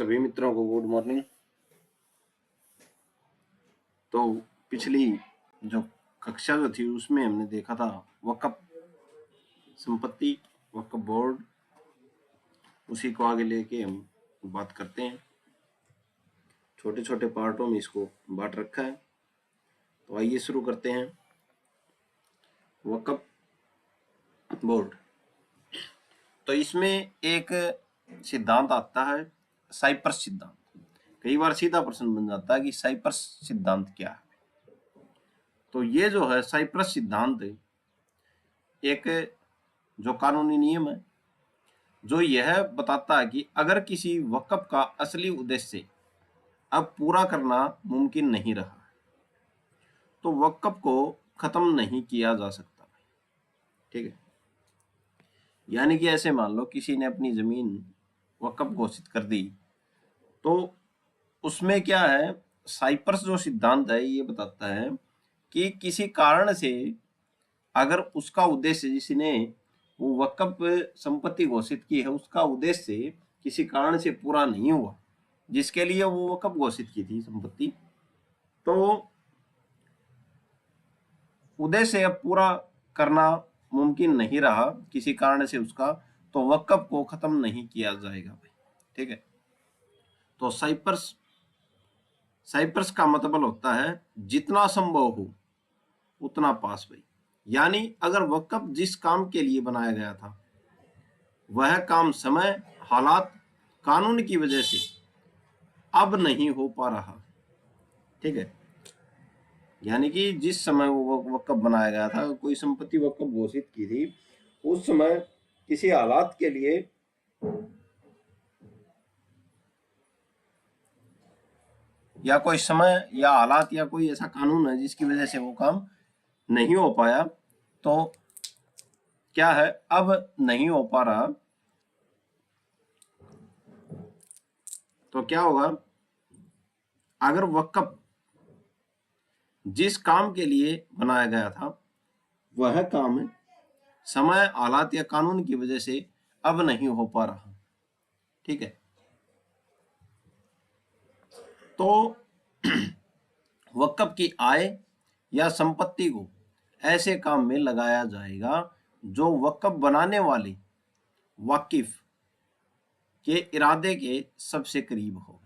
सभी मित्रों को गुड मॉर्निंग। तो पिछली जो कक्षा जो थी उसमें हमने देखा था वक्फ संपत्ति, वक्फ बोर्ड, उसी को आगे लेके हम बात करते हैं। छोटे छोटे पार्टों में इसको बांट रखा है। तो आइए शुरू करते हैं। वक्फ बोर्ड, तो इसमें एक सिद्धांत आता है साइप्रस सिद्धांत। कई बार सीधा प्रश्न बन जाता है कि साइप्रस सिद्धांत क्या है। तो ये जो है साइप्रस सिद्धांत एक जो कानूनी नियम है जो यह बताता है कि अगर किसी वक्फ का असली उद्देश्य अब पूरा करना मुमकिन नहीं रहा तो वक्फ को खत्म नहीं किया जा सकता। ठीक है, यानी कि ऐसे मान लो किसी ने अपनी जमीन वक्फ घोषित कर दी, तो उसमें क्या है, साइप्रस जो सिद्धांत है ये बताता है कि किसी कारण से अगर उसका उद्देश्य, जिसने वो वक्फ संपत्ति घोषित की है उसका उद्देश्य किसी कारण से पूरा नहीं हुआ, जिसके लिए वो वक्फ घोषित की थी संपत्ति, तो उद्देश्य अब पूरा करना मुमकिन नहीं रहा किसी कारण से उसका, तो वक्फ को खत्म नहीं किया जाएगा भाई। ठीक है, तो साइप्रस का मतलब होता है जितना संभव हो उतना पास भाई। यानी अगर वक्फ जिस काम के लिए बनाया गया था वह काम समय, हालात, कानून की वजह से अब नहीं हो पा रहा। ठीक है, यानी कि जिस समय वो वक्फ बनाया गया था, कोई संपत्ति वक्फ घोषित की थी, उस समय किसी हालात के लिए या कोई समय या हालात या कोई ऐसा कानून है जिसकी वजह से वो काम नहीं हो पाया, तो क्या है, अब नहीं हो पा रहा, तो क्या होगा, अगर वक्फ जिस काम के लिए बनाया गया था वह काम समय, हालात या कानून की वजह से अब नहीं हो पा रहा। ठीक है, तो वक्फ की आय या संपत्ति को ऐसे काम में लगाया जाएगा जो वक्फ बनाने वाले वाकिफ के इरादे के सबसे करीब हो।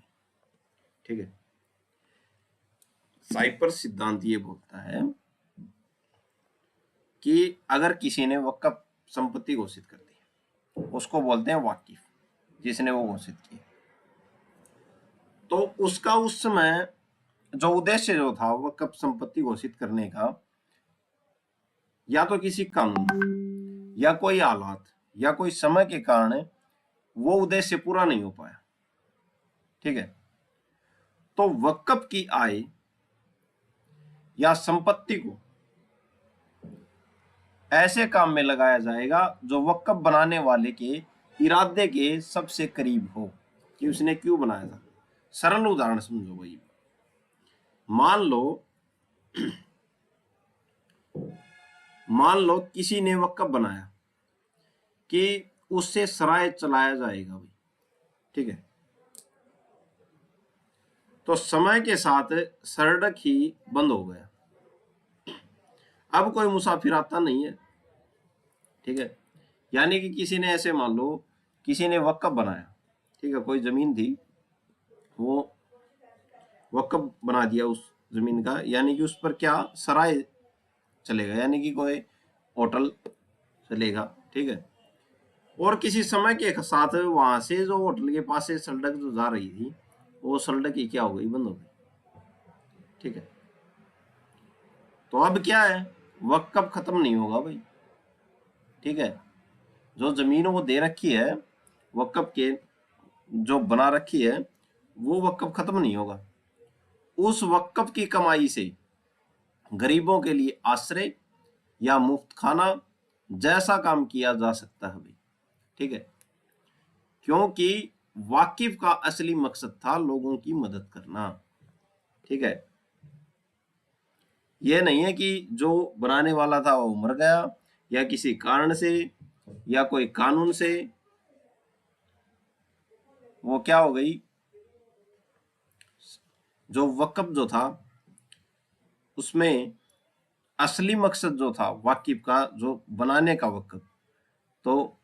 ठीक है, साइप्रस सिद्धांत ये बोलता है कि अगर किसी ने वक्फ संपत्ति घोषित कर दी, उसको बोलते हैं वाकिफ, जिसने वो घोषित की, तो उसका उस समय जो उद्देश्य जो था वक्फ संपत्ति घोषित करने का, या तो किसी कानून या कोई हालात या कोई समय के कारण वो उद्देश्य पूरा नहीं हो पाया। ठीक है, तो वक्फ की आय या संपत्ति को ऐसे काम में लगाया जाएगा जो वक्फ बनाने वाले के इरादे के सबसे करीब हो कि उसने क्यों बनाया था। सरल उदाहरण समझो भाई, मान लो किसी ने वक्फ बनाया कि उससे सराय चलाया जाएगा भाई। ठीक है, तो समय के साथ सड़क ही बंद हो गया, अब कोई मुसाफिर आता नहीं है। ठीक है, यानी कि किसी ने ऐसे मान लो किसी ने वक्फ बनाया, ठीक है, कोई जमीन थी, वो वक्फ बना दिया उस जमीन का, यानी कि उस पर क्या सराय चलेगा, यानी कि कोई होटल चलेगा। ठीक है, और किसी समय के साथ वहां से जो होटल के पास से सड़क जो जा रही थी वो सड़क ही क्या हो गई, बंद हो गई। ठीक है, तो अब क्या है, वक्फ खत्म नहीं होगा भाई। ठीक है, जो जमीन वो दे रखी है वक्फ के, जो बना रखी है, वो वक्फ खत्म नहीं होगा। उस वक्फ की कमाई से गरीबों के लिए आश्रय या मुफ्त खाना जैसा काम किया जा सकता है भाई। ठीक है, क्योंकि वाकिफ का असली मकसद था लोगों की मदद करना। ठीक है, यह नहीं है कि जो बनाने वाला था वो मर गया या किसी कारण से या कोई कानून से वो क्या हो गई, जो वक्फ जो था उसमें असली मकसद जो था वाकिफ का, जो बनाने का वक्फ, तो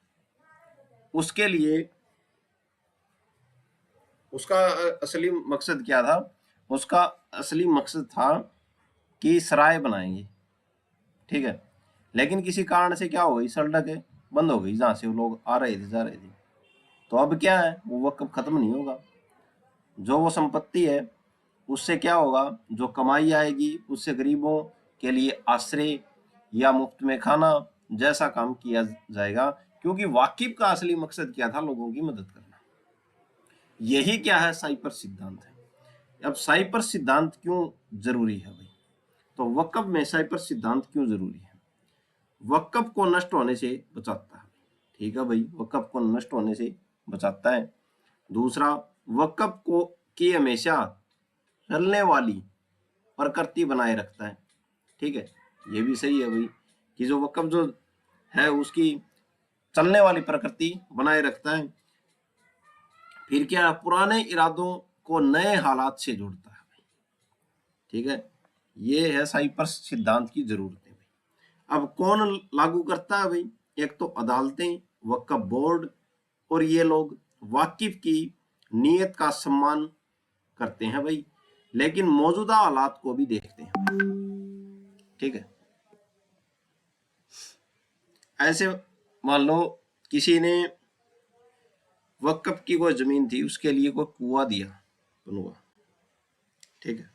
उसके लिए उसका असली मकसद क्या था? उसका असली मकसद था कि सराय बनाएंगे, ठीक है। लेकिन किसी कारण से क्या हो गई, सड़क बंद हो गई जहां से वो लोग आ रहे थे जा रहे थे। तो अब क्या है, वो वक्फ खत्म नहीं होगा। जो वो संपत्ति है उससे क्या होगा, जो कमाई आएगी उससे गरीबों के लिए आश्रय या मुफ्त में खाना जैसा काम किया जाएगा, क्योंकि वाकिफ का असली मकसद क्या था, लोगों की मदद करना। यही क्या है, साइप्रस सिद्धांत है। अब साइप्रस सिद्धांत क्यों जरूरी है भाई? तो वक्फ में साइप्रस सिद्धांत क्यों जरूरी है? वक्फ को नष्ट होने से बचाता है, ठीक है भाई, वक्फ को नष्ट होने से बचाता है। दूसरा, वक्फ को की हमेशा चलने वाली प्रकृति बनाए रखता है, ठीक है। ये भी सही है भाई कि जो वक्फ जो है उसकी चलने वाली प्रकृति बनाए रखता है। फिर क्या, पुराने इरादों को नए हालात से जोड़ता है, ठीक है। ये है साइप्रस सिद्धांत की जरूरतें भाई। अब कौन लागू करता है भाई? एक तो अदालतें, वक्फ बोर्ड, और ये लोग वाकिफ की नीयत का सम्मान करते हैं भाई, लेकिन मौजूदा हालात को भी देखते हैं, ठीक है। ऐसे मान लो किसी ने वक्फ की कोई जमीन थी, उसके लिए कोई कुआं दिया बनवा, ठीक है,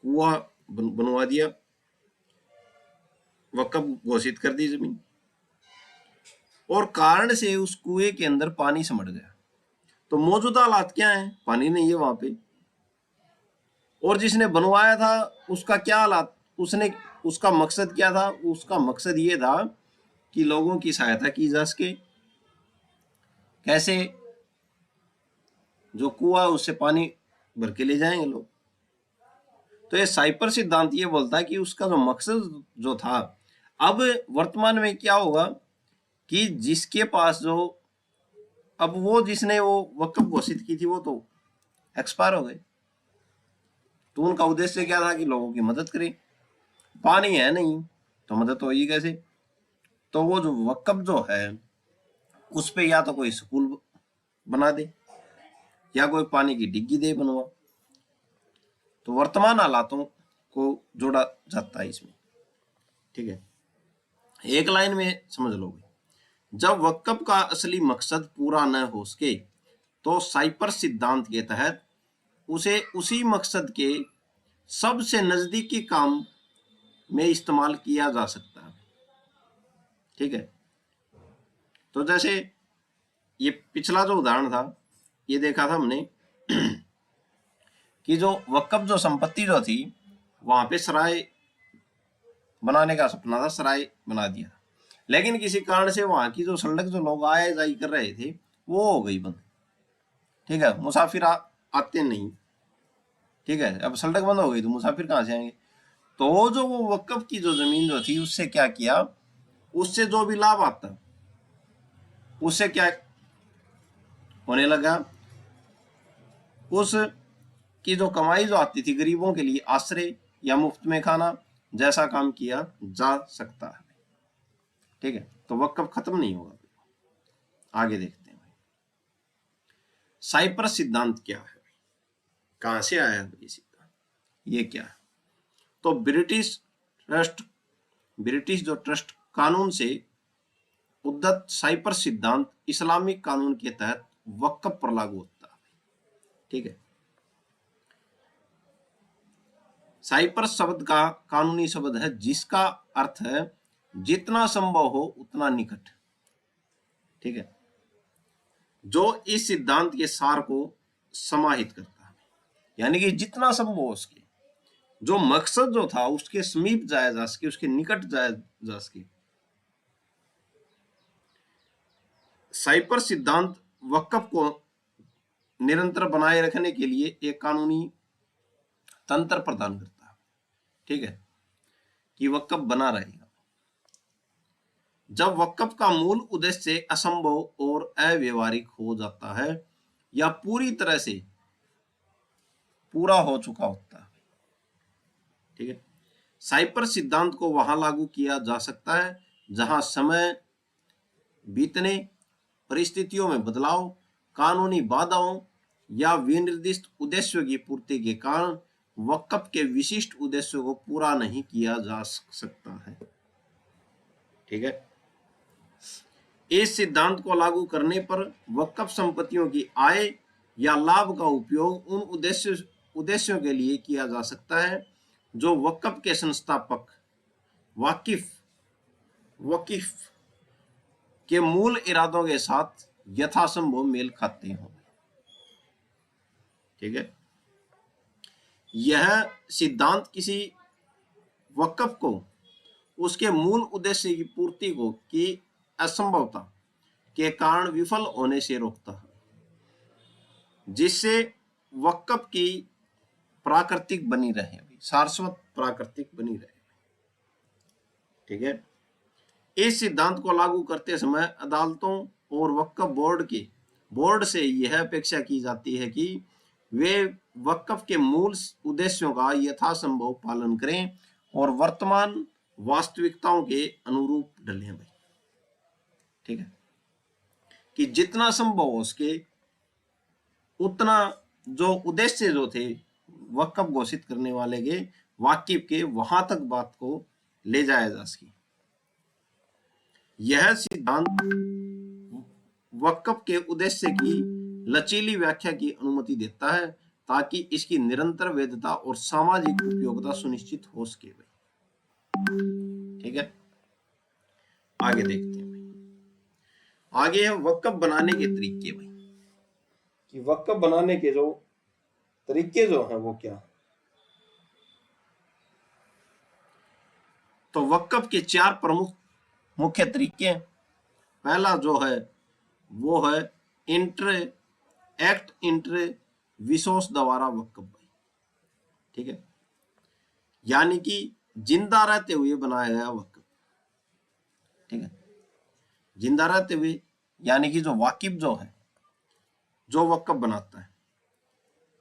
कुआं बनवा दिया, वक्फ घोषित कर दी जमीन, और कारण से उस कुएं के अंदर पानी सिमट गया। तो मौजूदा हालात क्या है, पानी नहीं है वहां पे। और जिसने बनवाया था उसका क्या हालात, उसने उसका मकसद क्या था? उसका मकसद ये था कि लोगों की सहायता की जा सके। कैसे? जो कुआं उससे पानी भर के ले जाएंगे लोग। तो ये साइपर सिद्धांत ये बोलता है कि उसका जो मकसद जो था, अब वर्तमान में क्या होगा कि जिसके पास जो, अब वो जिसने वो वक्फ घोषित की थी वो तो एक्सपायर हो गए, तो उनका उद्देश्य क्या था कि लोगों की मदद करें। पानी है नहीं तो मदद होगी कैसे? तो वो जो वक्फ जो है उस पे या तो कोई स्कूल बना दे या कोई पानी की डिग्गी दे बनवा। तो वर्तमान हालातों को जोड़ा जाता है इसमें, ठीक है। एक लाइन में समझ लोगे, जब वक्फ का असली मकसद पूरा न हो सके तो साइपर सिद्धांत के तहत उसे उसी मकसद के सबसे नजदीकी काम में इस्तेमाल किया जा सकता है, ठीक है। तो जैसे ये पिछला जो उदाहरण था, ये देखा था हमने कि जो वक्फ जो संपत्ति जो थी वहां पे सराय बनाने का सपना था, सराय बना दिया, लेकिन किसी कारण से वहां की जो सड़क जो लोग आए जाई कर रहे थे वो हो गई बंद, ठीक है। मुसाफिर आते नहीं, ठीक है। अब सड़क बंद हो गई तो मुसाफिर कहाँ से आएंगे? तो जो वो वक्फ की जो जमीन जो थी उससे क्या किया, उससे जो भी लाभ आता उससे क्या होने लगा, उस की जो कमाई जो आती थी गरीबों के लिए आश्रय या मुफ्त में खाना जैसा काम किया जा सकता है, ठीक है। तो वक्फ खत्म नहीं होगा। आगे देखते हैं भाई, साइप्रस सिद्धांत क्या है, कहां से आया है ये सिद्धांत, ये क्या है? तो ब्रिटिश जो ट्रस्ट कानून से उद्धत साइप्रस सिद्धांत इस्लामिक कानून के तहत वक्फ पर लागू होता है, ठीक है। साइप्रस शब्द का कानूनी शब्द है जिसका अर्थ है जितना संभव हो उतना निकट, ठीक है, जो इस सिद्धांत के सार को समाहित करता है। यानी कि जितना संभव हो उसके जो मकसद जो था उसके समीप जाया जा सके, उसके निकट जाया जा सके। साइप्रस सिद्धांत वक्फ को निरंतर बनाए रखने के लिए एक कानूनी तंत्र प्रदान करता है, ठीक है, कि वक्फ बना रहेगा। जब वक्फ का मूल उद्देश्य असंभव और अव्यवहारिक हो जाता है या पूरी तरह से पूरा हो चुका होता है। ठीक है, साइप्रस सिद्धांत को वहां लागू किया जा सकता है जहां समय बीतने, परिस्थितियों में बदलाव, कानूनी बाधाओं या विनिर्दिष्ट उद्देश्यों की पूर्ति के कारण वक्फ के विशिष्ट उद्देश्यों को पूरा नहीं किया जा सकता है। ठीक है, इस सिद्धांत को लागू करने पर वक्फ संपत्तियों की आय या लाभ का उपयोग उन उद्देश्यों के लिए किया जा सकता है जो वक्फ के संस्थापक वकीफ के मूल इरादों के साथ यथासंभव मेल खाते हों। ठीक है, यह सिद्धांत किसी वक्फ को उसके मूल उद्देश्य की पूर्ति को की असंभवता के कारण विफल होने से रोकता है, जिससे वक्फ की प्राकृतिक बनी रहे, शाश्वत प्राकृतिक बनी रहे। ठीक है, इस सिद्धांत को लागू करते समय अदालतों और वक्फ बोर्ड से यह अपेक्षा की जाती है कि वे वक्फ के मूल उद्देश्यों का यथासंभव पालन करें और वर्तमान वास्तविकताओं के अनुरूप ढलें भाई। ठीक है, कि जितना संभव हो सके उतना जो उद्देश्य जो थे वक्फ घोषित करने वाले के वाकिफ के, वहां तक बात को ले जाया जा सके। यह सिद्धांत वक्फ के उद्देश्य की लचीली व्याख्या की अनुमति देता है ताकि इसकी निरंतर वैधता और सामाजिक उपयोगिता सुनिश्चित हो सके भाई। ठीक है, आगे देखते हैं भाई। आगे है वक्फ बनाने के तरीके भाई, कि वक्फ बनाने के जो तरीके जो हैं वो क्या। तो वक्फ के 4 प्रमुख मुख्य तरीके हैं। पहला जो है वो है एक्ट इंटर विसोस द्वारा वक्फ भाई। ठीक है, यानी कि जिंदा रहते हुए बनाया गया वक्फ। ठीक है, जिंदा रहते हुए यानी कि जो वाकिफ जो है, जो वक्फ बनाता है,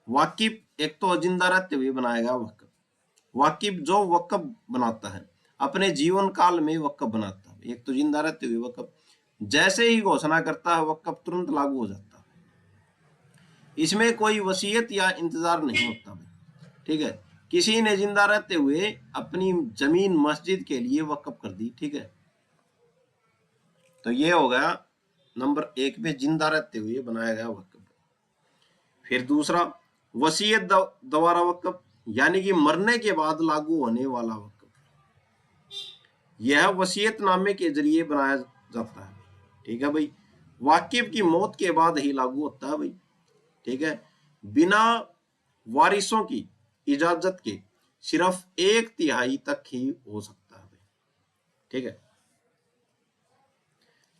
वाकिफ एक तो जिंदा रहते हुए बनाया गया वक्फ। वाकिफ जो वक्फ बनाता है अपने जीवन काल में वक्फ बनाता है, एक तो जिंदा रहते हुए वक्फ, जैसे ही घोषणा करता है वक्फ तुरंत लागू हो जाता है, इसमें कोई वसीयत या इंतजार नहीं होता भाई। ठीक है, किसी ने जिंदा रहते हुए अपनी जमीन मस्जिद के लिए वक्फ कर दी। ठीक है, तो ये हो गया नंबर 1 में जिंदा रहते हुए बनाया गया वक्फ। फिर दूसरा वसीयत द्वारा वक्फ, यानी कि मरने के बाद लागू होने वाला वक्फ। यह वसीयतनामे के जरिए बनाया जाता है। ठीक है भाई, वाकिफ की मौत के बाद ही लागू होता है भाई। ठीक है, बिना वारिसों की इजाजत के सिर्फ 1/3 तक ही हो सकता है भाई। ठीक है,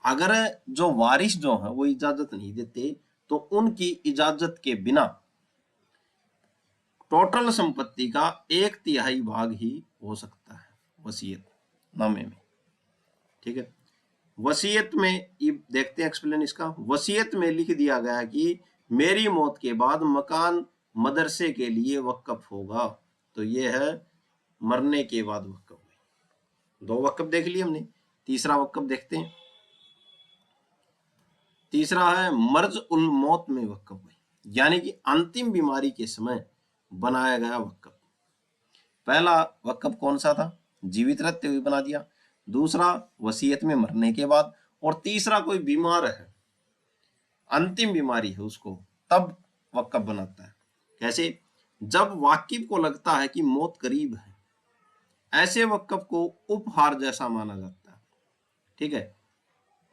अगर जो वारिस जो है वो इजाजत नहीं देते तो उनकी इजाजत के बिना टोटल संपत्ति का 1/3 भाग ही हो सकता है वसीयत नामे में। ठीक है, वसीयत में ये देखते हैं एक्सप्लेन इसका। वसीयत में लिख दिया गया कि मेरी मौत के बाद मकान मदरसे के लिए वक्फ होगा, तो ये है मरने के बाद वक्फ। 2 वक्फ देख लिए हमने, तीसरा वक्फ देखते हैं। तीसरा है मर्ज उल मौत में वक्फ, यानी कि अंतिम बीमारी के समय बनाया गया वक्फ। पहला वक्फ कौन सा था, जीवित रहते हुए बना दिया। दूसरा वसीयत में मरने के बाद, और तीसरा कोई बीमार है, अंतिम बीमारी है उसको, तब वक्फ बनाता है। कैसे, जब वाकिफ को लगता है कि मौत करीब है, ऐसे वक्फ को उपहार जैसा माना जाता है। ठीक है,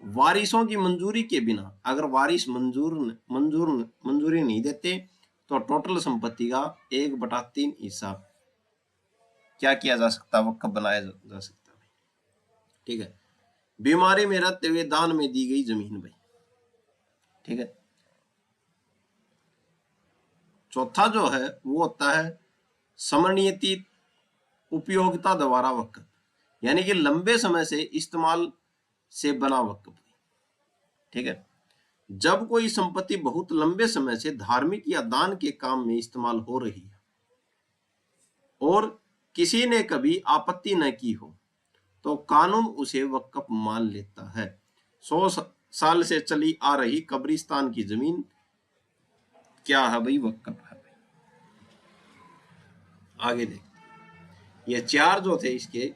वारिसों की मंजूरी के बिना, अगर वारिस मंजूरी नहीं देते तो टोटल संपत्ति का 1/3 हिस्सा क्या किया जा सकता, वक्फ बनाया जा सकता है। ठीक है, बीमारी में रहते हुए दान में दी गई जमीन भाई। ठीक है, चौथा जो है वो होता है समरणीयति उपयोगिता द्वारा वक्फ, यानी कि लंबे समय से इस्तेमाल से बना वक्फ। ठीक है, जब कोई संपत्ति बहुत लंबे समय से धार्मिक या दान के काम में इस्तेमाल हो रही है और किसी ने कभी आपत्ति न की हो, तो कानून उसे वक्फ मान लेता है। 100 साल से चली आ रही कब्रिस्तान की जमीन क्या है भाई? वक्फ है। आगे देख, ये चार जो थे इसके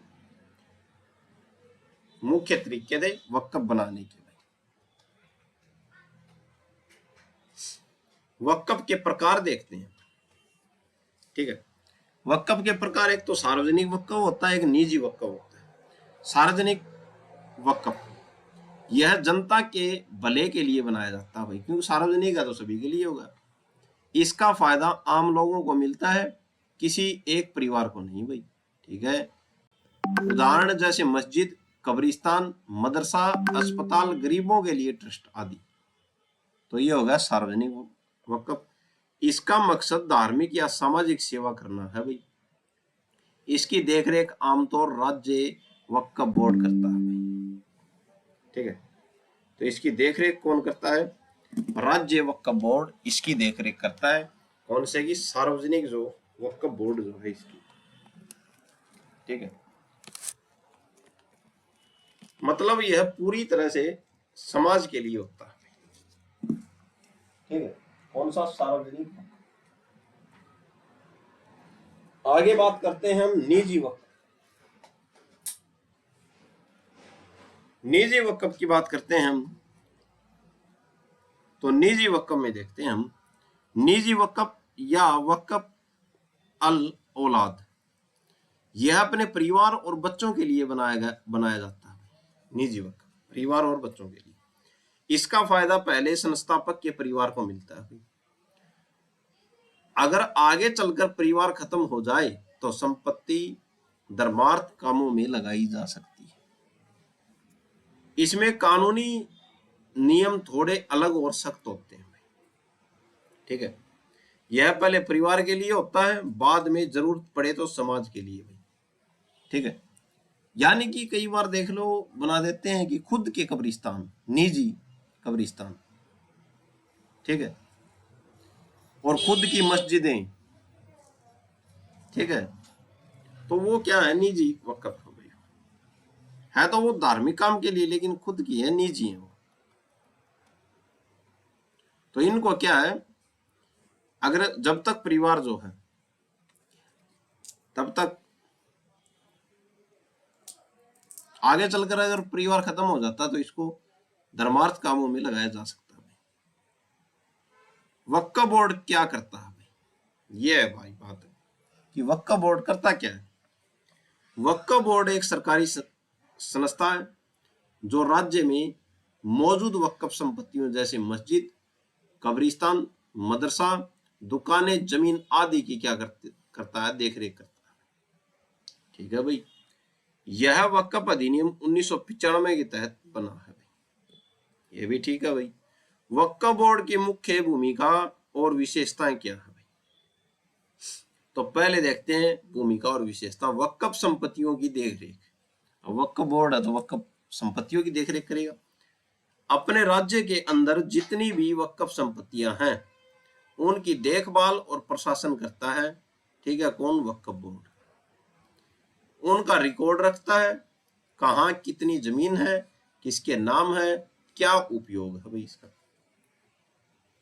मुख्य तरीके थे वक्फ बनाने के। वक्फ के प्रकार देखते हैं, ठीक है। वक्फ के प्रकार, एक तो सार्वजनिक वक्फ होता है, एक निजी वक्फ होता है। सार्वजनिक वक्फ यह जनता के भले के लिए बनाया जाता है भाई, क्योंकि सार्वजनिक है तो सभी के लिए होगा। इसका फायदा आम लोगों को मिलता है, किसी एक परिवार को नहीं भाई, ठीक है। उदाहरण जैसे मस्जिद, कब्रिस्तान, मदरसा, अस्पताल, गरीबों के लिए ट्रस्ट आदि। तो ये होगा सार्वजनिक वक्फ। इसका मकसद धार्मिक या सामाजिक सेवा करना है भाई। इसकी देखरेख आमतौर राज्य वक्फ बोर्ड करता है भाई, ठीक है। तो इसकी देखरेख कौन करता है? राज्य वक्फ बोर्ड इसकी देखरेख करता है। कौन से की? सार्वजनिक जो वक्फ बोर्ड जो है इसकी, ठीक है। मतलब यह पूरी तरह से समाज के लिए होता है, ठीक है। कौन सा? सार्वजनिक। आगे बात करते हैं हम निजी वक्फ। निजी वक्फ की बात करते हैं हम, तो निजी वक्फ में देखते हैं हम निजी वक्फ या वक्फ अल औलाद, यह अपने परिवार और बच्चों के लिए बनाया जाता है। निजी वक्फ परिवार और बच्चों के लिए। इसका फायदा पहले संस्थापक के परिवार को मिलता है। अगर आगे चलकर परिवार खत्म हो जाए तो संपत्ति धर्मार्थ कामों में लगाई जा सकती है। इसमें कानूनी नियम थोड़े अलग और सख्त होते हैं, ठीक है। यह पहले परिवार के लिए होता है, बाद में जरूरत पड़े तो समाज के लिए भाई, ठीक है। यानी कि कई बार देख लो बना देते हैं कि खुद के कब्रिस्तान, निजी कब्रिस्तान, ठीक है, और खुद की मस्जिदें, ठीक है। तो वो क्या है? निजी वक्फ है। तो वो धार्मिक काम के लिए, लेकिन खुद की है, निजी है वो। तो इनको क्या है, अगर जब तक परिवार जो है तब तक, आगे चलकर अगर परिवार खत्म हो जाता तो इसको धर्मार्थ कामों में लगाया जा सकता है। वक्फ बोर्ड क्या करता है भाई? ये है भाई बात है कि वक्फ बोर्ड करता क्या है। वक्फ बोर्ड एक सरकारी संस्था है जो राज्य में मौजूद वक्फ संपत्तियों जैसे मस्जिद, कब्रिस्तान, मदरसा, दुकानें, जमीन आदि की क्या करता है? देखरेख करता है, ठीक है भाई। यह वक्फ अधिनियम 1995 के तहत बना है भाई, ये भी ठीक है भाई। वक्फ बोर्ड की मुख्य भूमिका और विशेषताएं क्या है भाई? तो पहले देखते हैं भूमिका और विशेषता। वक्फ संपत्तियों की देखरेख। वक्फ बोर्ड है तो वक्फ संपत्तियों की देखरेख करेगा। अपने राज्य के अंदर जितनी भी वक्फ संपत्तियां हैं उनकी देखभाल और प्रशासन करता है, ठीक है। कौन? वक्फ बोर्ड। उनका रिकॉर्ड रखता है, कहाँ कितनी जमीन है, किसके नाम है, क्या उपयोग है भाई इसका।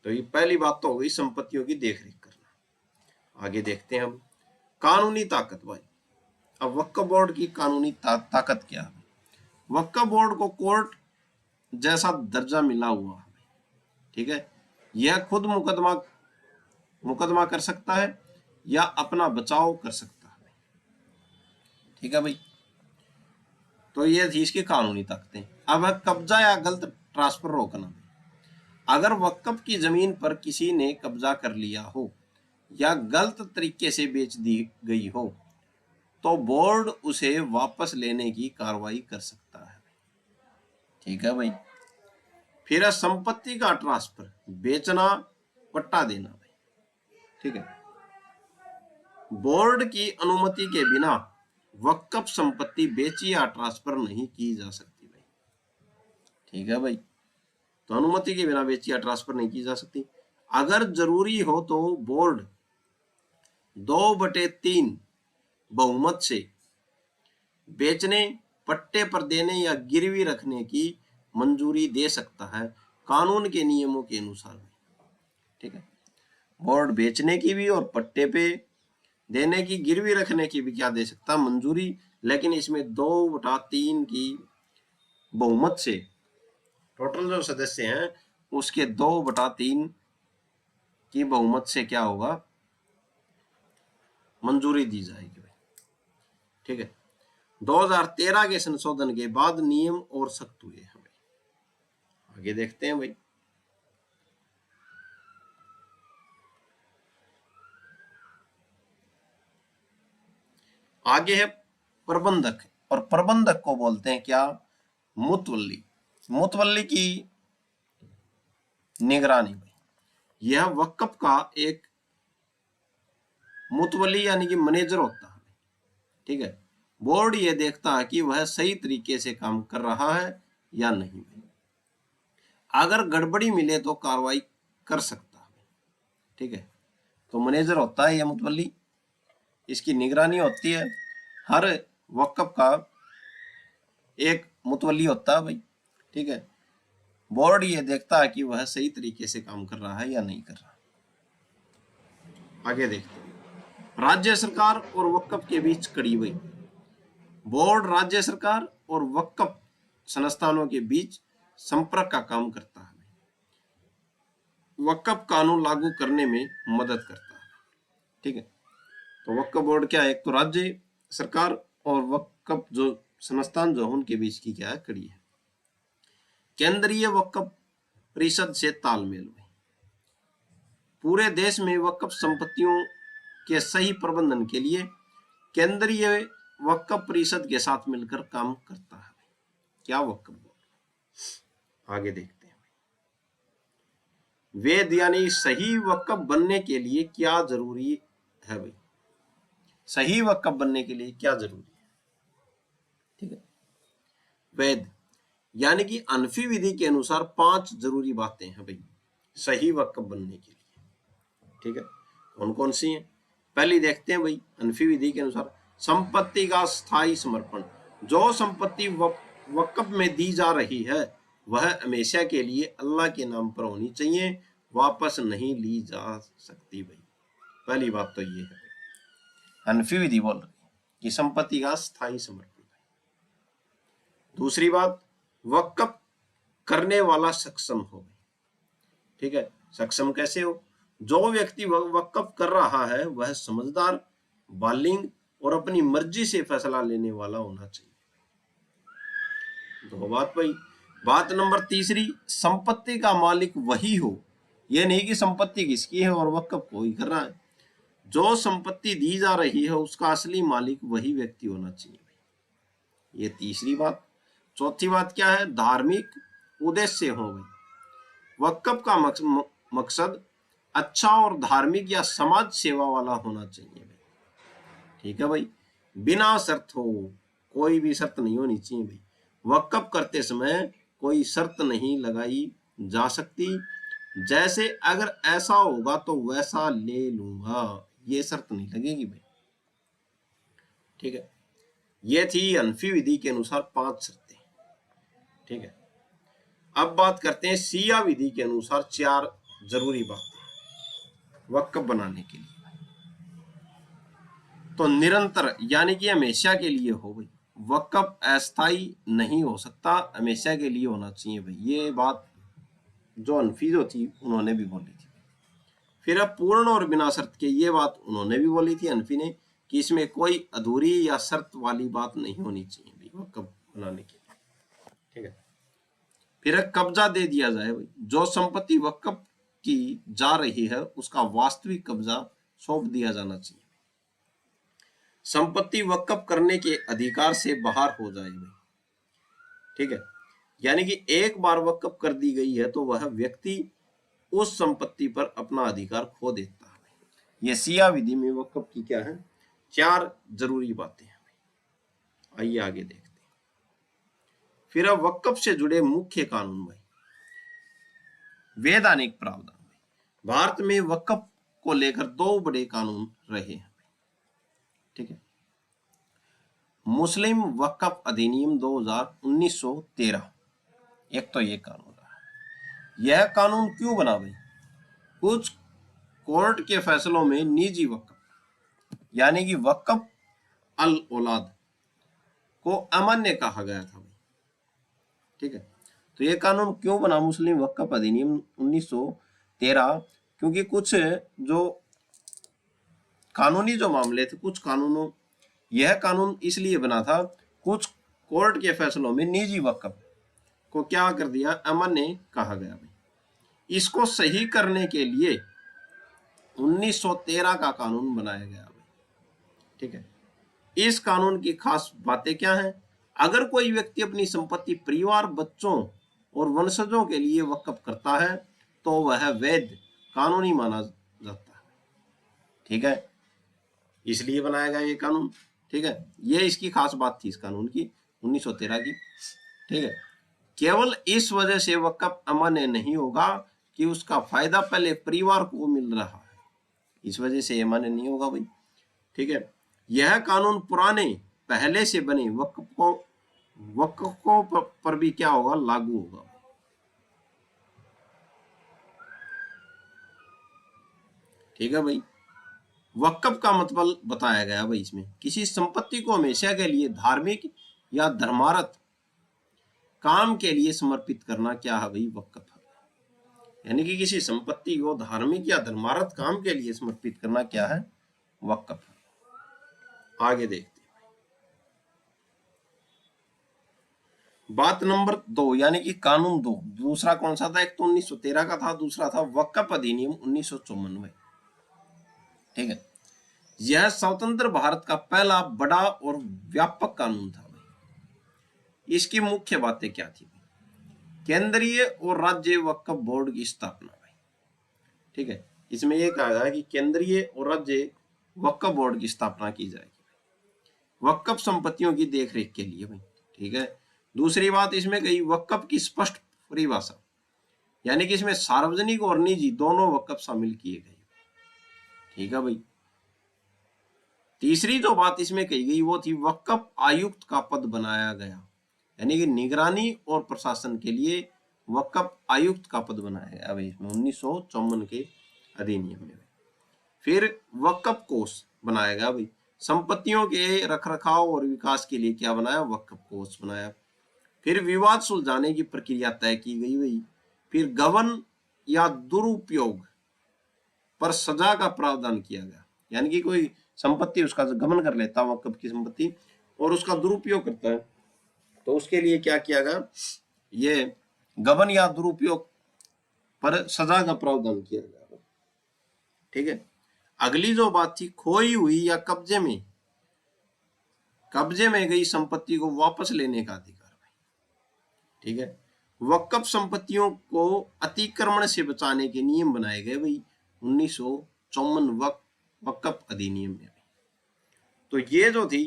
तो ये पहली बात तो हो गई संपत्तियों की देखरेख करना। आगे देखते हैं हम कानूनी ताकत भाई। अब वक्फ बोर्ड की कानूनी ताकत क्या है? वक्फ बोर्ड को कोर्ट जैसा दर्जा मिला हुआ है, ठीक है। यह खुद मुकदमा कर सकता है या अपना बचाव कर सकता है, ठीक है भाई। तो ये थी इसकी कानूनी ताकतें। अब है कब्जा या गलत ट्रांसफर रोकना। अगर वक्फ की जमीन पर किसी ने कब्जा कर लिया हो या गलत तरीके से बेच दी गई हो तो बोर्ड उसे वापस लेने की कार्रवाई कर सकता है, ठीक है भाई। फिर है संपत्ति का ट्रांसफर, बेचना, पट्टा देना भाई, ठीक है। बोर्ड की अनुमति के बिना वक्फ संपत्ति बेची या ट्रांसफर नहीं की जा सकती भाई, ठीक है भाई। तो अनुमति के बिना बेची या ट्रांसफर नहीं की जा सकती। अगर जरूरी हो तो बोर्ड 2/3 बहुमत से बेचने, पट्टे पर देने या गिरवी रखने की मंजूरी दे सकता है, कानून के नियमों के अनुसार। ठीक है, बोर्ड बेचने की भी और पट्टे पे देने की, गिरवी रखने की भी क्या दे सकता, मंजूरी, लेकिन इसमें 2/3 की बहुमत से, टोटल जो सदस्य हैं उसके 2/3 की बहुमत से क्या होगा, मंजूरी दी जाएगी भाई। ठीक है, 2013 के संशोधन के बाद नियम और सख्त हुए हैं भाई। आगे देखते हैं भाई। आगे है प्रबंधक, और प्रबंधक को बोलते हैं क्या, मुतवल्ली। मुतवल्ली की निगरानी भाई, यह वक्फ का एक मुतवल्ली यानी कि मैनेजर होता है। ठीक है, बोर्ड ये देखता है कि वह सही तरीके से काम कर रहा है या नहीं। अगर गड़बड़ी मिले तो कार्रवाई कर सकता है। ठीक है, तो मैनेजर होता है यह मुतवल्ली, इसकी निगरानी होती है। हर वक्फ का एक मुतवल्ली होता है भाई। ठीक है, बोर्ड ये देखता है कि वह सही तरीके से काम कर रहा है या नहीं कर रहा। आगे देखते हैं, राज्य सरकार और वक्फ के बीच कड़ी हुई। बोर्ड राज्य सरकार और वक्फ संस्थानों के बीच संपर्क का काम करता है, वक्फ कानून लागू करने में मदद करता है। ठीक है, तो वक्फ बोर्ड क्या है, एक तो राज्य सरकार और वक्फ जो संस्थान जो उनके बीच की क्या है, कड़ी है। केंद्रीय वक्फ परिषद से तालमेल में, पूरे देश में वक्फ संपत्तियों के सही प्रबंधन के लिए केंद्रीय वक्फ परिषद के साथ मिलकर काम करता है। क्या वक्फ बोर्ड, आगे देखते हैं। वेद यानी सही वक्फ बनने के लिए क्या जरूरी है भाई, सही वक्फ बनने के लिए क्या जरूरी है। ठीक है, वेद यानी कि अनफी विधि के अनुसार 5 जरूरी बातें हैं भाई सही वक्फ बनने के लिए। ठीक है, कौन कौन सी हैं, पहली देखते हैं भाई। अनफी विधि के अनुसार संपत्ति का स्थायी समर्पण, जो संपत्ति वक्फ में दी जा रही है वह हमेशा के लिए अल्लाह के नाम पर होनी चाहिए, वापस नहीं ली जा सकती भाई। पहली बात तो ये है, हनफी विधि बोल रही है कि संपत्ति का स्थायी समर्पण। दूसरी बात, वक्फ करने वाला सक्षम हो। ठीक है, सक्षम कैसे हो, जो व्यक्ति वक्फ कर रहा है वह समझदार, बालिग और अपनी मर्जी से फैसला लेने वाला होना चाहिए। दो बात भाई। बात नंबर तीसरी, संपत्ति का मालिक वही हो, यह नहीं कि संपत्ति किसकी है और वक्फ कोई कर रहा है। जो संपत्ति दी जा रही है उसका असली मालिक वही व्यक्ति होना चाहिए, ये तीसरी बात। चौथी बात क्या है, धार्मिक उद्देश्य हो भाई, वक्फ का मकसद अच्छा और धार्मिक या समाज सेवा वाला होना चाहिए भाई। ठीक है भाई, बिना शर्त हो, कोई भी शर्त नहीं होनी चाहिए भाई। वक्फ करते समय कोई शर्त नहीं लगाई जा सकती, जैसे अगर ऐसा होगा तो वैसा ले लूंगा, ये शर्त नहीं लगेगी भाई। ठीक है, ये थी हनफी विधि के अनुसार 5 शर्तें। ठीक है, अब बात करते हैं शिया विधि के अनुसार 4 जरूरी बातें वक्फ बनाने के लिए। तो निरंतर यानी कि हमेशा के लिए हो भाई, वक्फ अस्थायी नहीं हो सकता, हमेशा के लिए होना चाहिए भाई। ये बात जो हनफी जो थी उन्होंने भी बोली थी। फिर अब पूर्ण और बिना शर्त के, ये बात उन्होंने भी बोली थी हनफी ने कि इसमें कोई अधूरी या शर्त वाली बात नहीं होनी चाहिए भाई वक्फ बनाने के लिए। ठीक है, फिर कब्जा दे दिया जाए भाई, जो संपत्ति वक्फ की जा रही है उसका वास्तविक कब्जा सौंप दिया जाना चाहिए। संपत्ति वक्फ करने के अधिकार से बाहर हो जाए भाई। ठीक है, यानी कि एक बार वक्फ कर दी गई है तो वह व्यक्ति उस संपत्ति पर अपना अधिकार खो देता है। यह शिया विधि में वक्फ की क्या है, 4 जरूरी बातें हैं। आइए आगे देखते हैं। फिर अब वक्फ से जुड़े मुख्य कानून भाई, वैधानिक प्रावधान। भारत में वक्फ को लेकर दो बड़े कानून रहे हैं, ठीक है। मुस्लिम वक्फ अधिनियम 1913, एक तो ये कानून रहा। यह कानून क्यों बना भाई? कुछ कोर्ट के फैसलों में निजी वक्फ यानी कि वक्फ अल औलाद को अमान्य कहा गया था भाई, ठीक है। तो ये कानून क्यों बना मुस्लिम वक्फ अधिनियम 1913? क्योंकि कुछ जो कानूनी जो मामले थे, कुछ कानूनों, यह कानून इसलिए बना था, कुछ कोर्ट के फैसलों में निजी वक्फ को क्या कर दिया, अमान्य कहा गया भाई। इसको सही करने के लिए 1913 का कानून बनाया गया भाई, ठीक है। इस कानून की खास बातें क्या हैं? अगर कोई व्यक्ति अपनी संपत्ति परिवार, बच्चों और वंशजों के लिए वक्फ करता है तो वह वैध कानूनी माना जाता है, ठीक है। इसलिए बनाया गया ये कानून, ठीक है। ये इसकी खास बात थी इस कानून की 1913 की, ठीक है। केवल इस वजह से वक्फ अमान्य नहीं होगा कि उसका फायदा पहले परिवार को मिल रहा है, इस वजह से अमान्य नहीं होगा भाई, ठीक है। यह कानून पुराने पहले से बने वक्फ को पर भी क्या होगा, लागू होगा, ठीक है भाई। वक्फ का मतलब बताया गया भाई इसमें, किसी संपत्ति को हमेशा के लिए धार्मिक या धर्मार्थ काम के लिए समर्पित करना क्या है भाई, वक्फ है। यानी कि किसी संपत्ति को धार्मिक या धर्मार्थ काम के लिए समर्पित करना क्या है, वक्फ है। आगे देखते हैं बात नंबर 2, यानी कि कानून 2। दूसरा कौन सा था? एक तो 1913 का था, दूसरा था वक्फ अधिनियम 1954, ठीक है। यह स्वतंत्र भारत का पहला बड़ा और व्यापक कानून था भाई। इसकी मुख्य बातें क्या थी? केंद्रीय और राज्य वक्फ बोर्ड की स्थापना भाई, ठीक है। इसमें यह कहा गया कि केंद्रीय और राज्य वक्फ बोर्ड की स्थापना की जाएगी वक्फ संपत्तियों की देखरेख के लिए भाई, ठीक है। दूसरी बात इसमें कही वक्फ की स्पष्ट परिभाषा, यानी कि इसमें सार्वजनिक और निजी दोनों वक्फ शामिल किए गए, ठीक है भाई। तीसरी जो बात इसमें कही गई वो थी वक्फ आयुक्त का पद बनाया गया, यानी कि निगरानी और प्रशासन के लिए वक्फ आयुक्त का पद बनाया गया भाई इसमें 1954 के अधिनियम में। फिर वक्फ कोष बनाया गया भाई, संपत्तियों के रखरखाव और विकास के लिए क्या बनाया, वक्फ कोष बनाया। फिर विवाद सुलझाने की प्रक्रिया तय की गई भाई। फिर गबन या दुरुपयोग पर सजा का प्रावधान किया गया, यानी कि कोई संपत्ति उसका गबन कर लेता है वक्फ की संपत्ति और उसका दुरुपयोग करता है तो उसके लिए क्या किया गया, ये गबन या दुरुपयोग पर सजा का प्रावधान किया गया, ठीक है। अगली जो बात थी खोई हुई या कब्जे में गई संपत्ति को वापस लेने का अधिकार, ठीक है। वक्फ संपत्तियों को अतिक्रमण से बचाने के नियम बनाए गए भाई 1954 वक्फ अधिनियम में। तो ये जो थी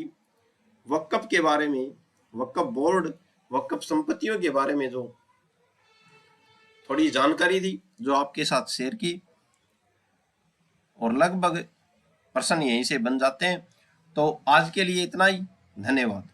वक्फ के बारे में, वक्फ बोर्ड, वक्फ संपत्तियों के बारे में जो थोड़ी जानकारी थी जो आपके साथ शेयर की, और लगभग प्रश्न यहीं से बन जाते हैं। तो आज के लिए इतना ही, धन्यवाद।